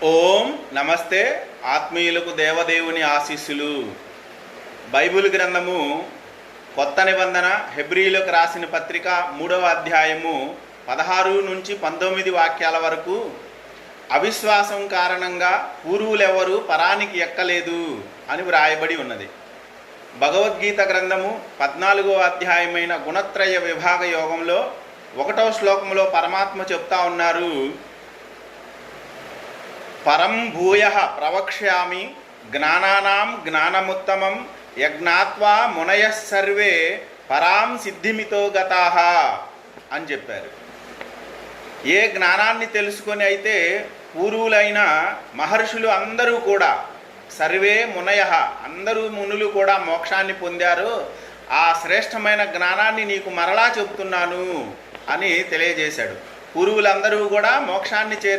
ఓం నమస్తే. ఆత్మీయులకు దేవదేవుని ఆశీస్సులు. బైబిల్ గ్రంథము కొత్త నిబంధన హెబ్రీలకు రాసిన పత్రిక 3వ అధ్యాయము 16 నుంచి 19 వాక్యాల వరకు అవిశ్వాసం కారణంగా పూర్వులెవరూ పరానికి ఎక్కలేదు అని వ్రాయబడి ఉన్నది. భగవద్గీత గ్రంథము 14వ అధ్యాయమైన గుణత్రయ విభాగ యోగంలో 1వ శ్లోకంలో పరమాత్మ చెప్తా ఉన్నారు, పరం భూయ ప్రవక్ష్యామి జ్ఞానానాం జ్ఞానముత్తమం యజ్ఞాత్వా మునయః సర్వే పరాం సిద్ధిమితో గతాః అని చెప్పారు. ఏ జ్ఞానాన్ని తెలుసుకొని అయితే పూర్వులైన మహర్షులు అందరూ కూడా సర్వే మునయః అందరూ మునులు కూడా మోక్షాన్ని పొందారు, ఆ శ్రేష్టమైన జ్ఞానాన్ని నీకు మరలా చెబుతున్నాను అని తెలియజేశాడు. పూర్వులందరూ కూడా మోక్షాన్ని చేరారు.